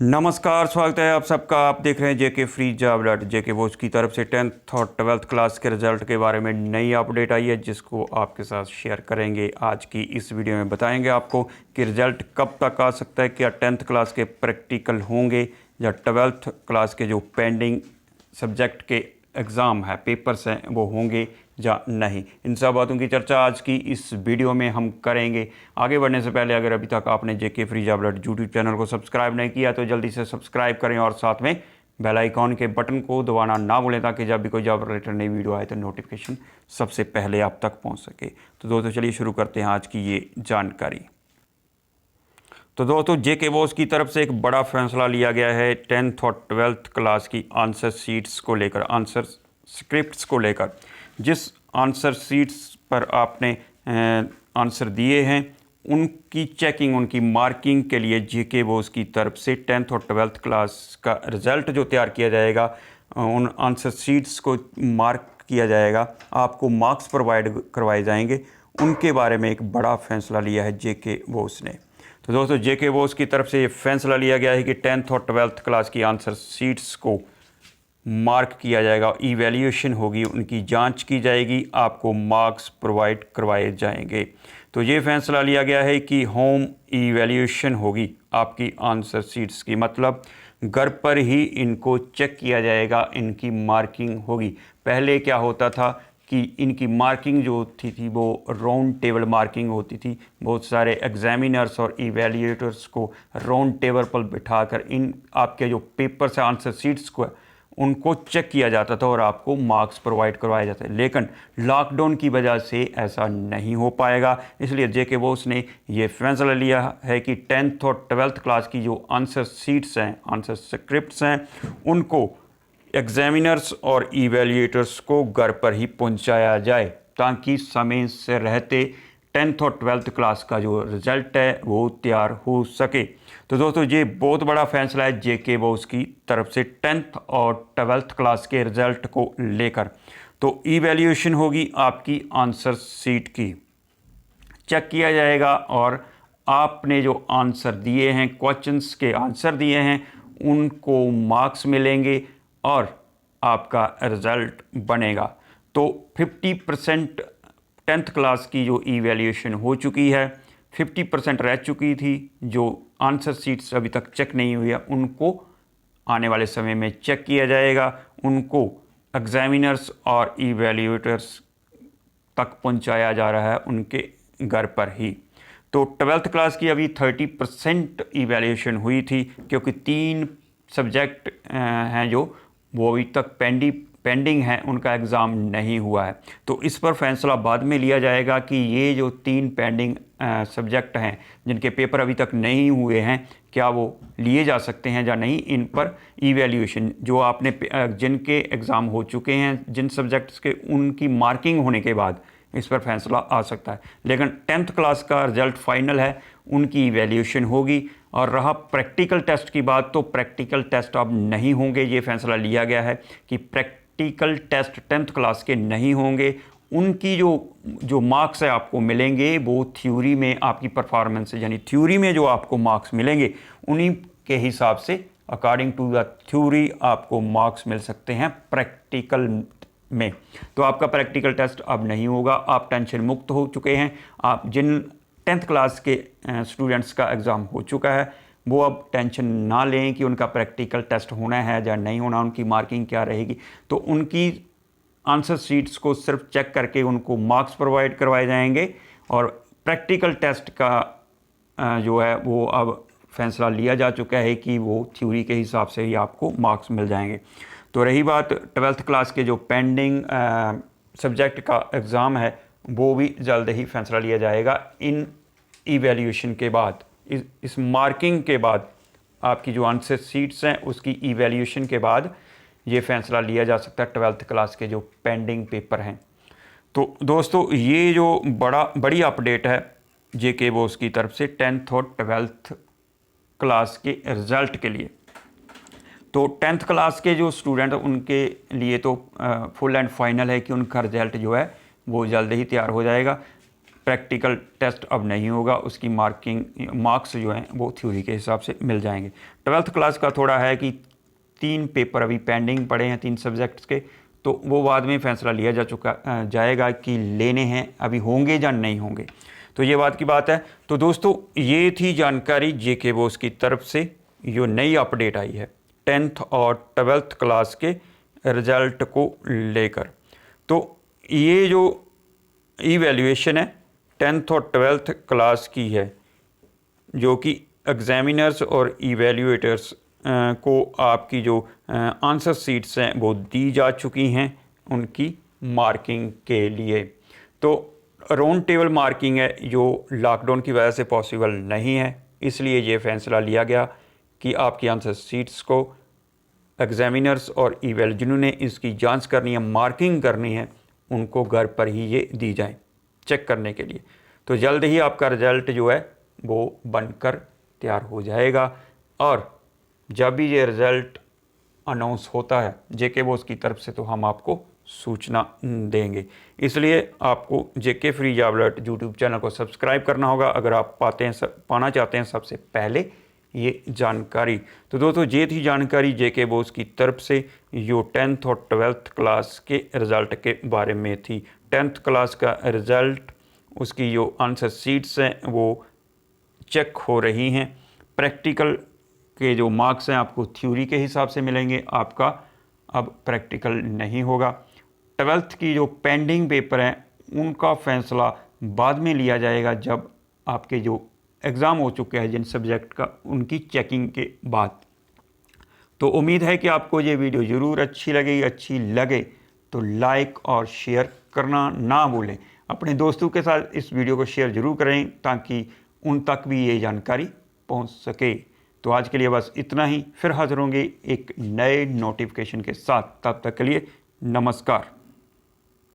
नमस्कार, स्वागत है आप सबका। आप देख रहे हैं जेके फ्री जॉब डॉट जेके बोस की तरफ से 10th और 12th क्लास के रिज़ल्ट के बारे में नई अपडेट आई है, जिसको आपके साथ शेयर करेंगे। आज की इस वीडियो में बताएंगे आपको कि रिज़ल्ट कब तक आ सकता है, क्या 10th क्लास के प्रैक्टिकल होंगे या 12th क्लास के जो पेंडिंग सब्जेक्ट के एग्ज़ाम है, पेपर्स हैं, वो होंगे या नहीं। इन सब बातों की चर्चा आज की इस वीडियो में हम करेंगे। आगे बढ़ने से पहले अगर अभी तक आपने JK free job dot YouTube channel को सब्सक्राइब नहीं किया तो जल्दी से सब्सक्राइब करें और साथ में बेल आइकॉन के बटन को दबाना ना भूलें, ताकि जब भी कोई जॉब रिलेटेड नई वीडियो आए तो नोटिफिकेशन सबसे पहले आप तक पहुँच सके। तो दोस्तों चलिए शुरू करते हैं आज की ये जानकारी। तो दोस्तों जेके बोस की तरफ से एक बड़ा फैसला लिया गया है 10th और 12th क्लास की आंसर शीट्स को लेकर, आंसर स्क्रिप्ट्स को लेकर। जिस आंसर शीट्स पर आपने आंसर दिए हैं उनकी चेकिंग, उनकी मार्किंग के लिए जेके बोस की तरफ से 10th और 12th क्लास का रिज़ल्ट जो तैयार किया जाएगा, उन आंसर शीट्स को मार्क किया जाएगा, आपको मार्क्स प्रोवाइड करवाए जाएंगे। उनके बारे में एक बड़ा फैसला लिया है जेके बोस ने। तो दोस्तों जेके बोस की तरफ से ये फैसला लिया गया है कि 10th और 12th क्लास की आंसर शीट्स को मार्क किया जाएगा, इवैल्यूएशन होगी, उनकी जांच की जाएगी, आपको मार्क्स प्रोवाइड करवाए जाएंगे। तो ये फैसला लिया गया है कि होम इवैल्यूएशन होगी आपकी आंसर शीट्स की, मतलब घर पर ही इनको चेक किया जाएगा, इनकी मार्किंग होगी। पहले क्या होता था कि इनकी मार्किंग जो होती थी वो राउंड टेबल मार्किंग होती थी। बहुत सारे एग्जामिनर्स और इवैल्यूएटर्स को राउंड टेबल पर बिठाकर इन आपके जो पेपर से आंसर शीट्स को उनको चेक किया जाता था और आपको मार्क्स प्रोवाइड करवाए जाते। लेकिन लॉकडाउन की वजह से ऐसा नहीं हो पाएगा, इसलिए जेके बोस ने ये फैसला लिया है कि 10th और 12th क्लास की जो आंसर शीट्स हैं, आंसर स्क्रिप्ट्स हैं, उनको एग्जामिनर्स और इवैल्यूएटर्स को घर पर ही पहुंचाया जाए, ताकि समय से रहते 10th और 12th क्लास का जो रिज़ल्ट है वो तैयार हो सके। तो दोस्तों ये बहुत बड़ा फैसला है जेके बोस की तरफ से 10th और 12th क्लास के रिज़ल्ट को लेकर। तो इवैल्यूएशन होगी आपकी आंसर शीट की, चेक किया जाएगा और आपने जो आंसर दिए हैं, क्वेश्चंस के आंसर दिए हैं, उनको मार्क्स मिलेंगे और आपका रिज़ल्ट बनेगा। तो 50% 10th क्लास की जो इवैल्यूएशन हो चुकी है, 50% रह चुकी थी। जो आंसर शीट्स अभी तक चेक नहीं हुई है उनको आने वाले समय में चेक किया जाएगा, उनको एग्जामिनर्स और इवैल्यूएटर्स तक पहुंचाया जा रहा है उनके घर पर ही। तो 12th क्लास की अभी 30% इवैल्यूएशन हुई थी, क्योंकि 3 सब्जेक्ट हैं जो वो अभी तक पेंडिंग है, उनका एग्ज़ाम नहीं हुआ है। तो इस पर फैसला बाद में लिया जाएगा कि ये जो 3 पेंडिंग सब्जेक्ट हैं जिनके पेपर अभी तक नहीं हुए हैं, क्या वो लिए जा सकते हैं या नहीं। इन पर इवैल्यूएशन जो आपने जिनके एग्ज़ाम हो चुके हैं, जिन सब्जेक्ट्स के, उनकी मार्किंग होने के बाद इस पर फैसला आ सकता है। लेकिन 10th क्लास का रिज़ल्ट फाइनल है, उनकी इवैल्यूएशन होगी। और रहा प्रैक्टिकल टेस्ट की बात, तो प्रैक्टिकल टेस्ट अब नहीं होंगे। ये फैसला लिया गया है कि प्रैक्टिकल टेस्ट 10th क्लास के नहीं होंगे। उनकी जो मार्क्स है आपको मिलेंगे वो थ्योरी में आपकी परफॉर्मेंस है, यानी थ्योरी में जो आपको मार्क्स मिलेंगे उन्हीं के हिसाब से, अकॉर्डिंग टू द थ्योरी, आपको मार्क्स मिल सकते हैं प्रैक्टिकल में। तो आपका प्रैक्टिकल टेस्ट अब नहीं होगा, आप टेंशन मुक्त हो चुके हैं। आप जिन 10th क्लास के स्टूडेंट्स का एग्ज़ाम हो चुका है वो अब टेंशन ना लें कि उनका प्रैक्टिकल टेस्ट होना है या नहीं होना, उनकी मार्किंग क्या रहेगी। तो उनकी आंसर शीट्स को सिर्फ चेक करके उनको मार्क्स प्रोवाइड करवाए जाएंगे और प्रैक्टिकल टेस्ट का जो है वो अब फैसला लिया जा चुका है कि वो थ्योरी के हिसाब से ही आपको मार्क्स मिल जाएंगे। तो रही बात 12th क्लास के जो पेंडिंग सब्जेक्ट का एग्ज़ाम है, वो भी जल्द ही फैसला लिया जाएगा। इन इवैल्यूएशन के बाद, इस मार्किंग के बाद, आपकी जो आंसर शीट्स हैं उसकी इवैल्यूएशन के बाद ये फैसला लिया जा सकता है 12th क्लास के जो पेंडिंग पेपर हैं। तो दोस्तों ये जो बड़ी अपडेट है जेके बोस की तरफ से 10th और 12th क्लास के रिज़ल्ट के लिए। तो 10th क्लास के जो स्टूडेंट उनके लिए तो फुल एंड फाइनल है कि उनका रिज़ल्ट जो है वो जल्द ही तैयार हो जाएगा। प्रैक्टिकल टेस्ट अब नहीं होगा, उसकी मार्क्स जो हैं वो थ्योरी के हिसाब से मिल जाएंगे। 12th क्लास का थोड़ा है कि 3 पेपर अभी पेंडिंग पड़े हैं 3 सब्जेक्ट्स के, तो वो बाद में फैसला लिया जाएगा कि लेने हैं, अभी होंगे या नहीं होंगे। तो ये बात की बात है। तो दोस्तों ये थी जानकारी जेके बोस की तरफ से, जो नई अपडेट आई है 10th और 12th क्लास के रिज़ल्ट को लेकर। तो ये जो इवैल्यूएशन है 10th और 12th क्लास की है, जो कि एग्जामिनर्स और इवैल्यूएटर्स को आपकी जो आंसर सीट्स हैं वो दी जा चुकी हैं उनकी मार्किंग के लिए। तो राउंड टेबल मार्किंग है जो लॉकडाउन की वजह से पॉसिबल नहीं है, इसलिए ये फैसला लिया गया कि आपकी आंसर सीट्स को एग्जामिनर्स और इवैल जिन्होंने इसकी जांच करनी है, मार्किंग करनी है, उनको घर पर ही ये दी जाए चेक करने के लिए। तो जल्द ही आपका रिज़ल्ट जो है वो बनकर तैयार हो जाएगा, और जब भी ये रिज़ल्ट अनाउंस होता है जेके बोस की तरफ से तो हम आपको सूचना देंगे। इसलिए आपको JK free job alert YouTube channel को सब्सक्राइब करना होगा अगर आप पाना चाहते हैं सबसे पहले ये जानकारी। तो दोस्तों ये थी जानकारी जेके बोस की तरफ से, जो 10th और 12th क्लास के रिज़ल्ट के बारे में थी। 10th क्लास का रिज़ल्ट, उसकी जो आंसर सीट्स हैं वो चेक हो रही हैं। प्रैक्टिकल के जो मार्क्स हैं आपको थ्योरी के हिसाब से मिलेंगे, आपका अब प्रैक्टिकल नहीं होगा। 12th की जो पेंडिंग पेपर हैं उनका फैसला बाद में लिया जाएगा, जब आपके जो एग्ज़ाम हो चुके हैं जिन सब्जेक्ट का, उनकी चेकिंग के बाद। तो उम्मीद है कि आपको ये वीडियो ज़रूर अच्छी लगे तो लाइक और शेयर करना ना भूलें। अपने दोस्तों के साथ इस वीडियो को शेयर ज़रूर करें ताकि उन तक भी ये जानकारी पहुंच सके। तो आज के लिए बस इतना ही, फिर हाजिर होंगे एक नए नोटिफिकेशन के साथ। तब तक के लिए नमस्कार।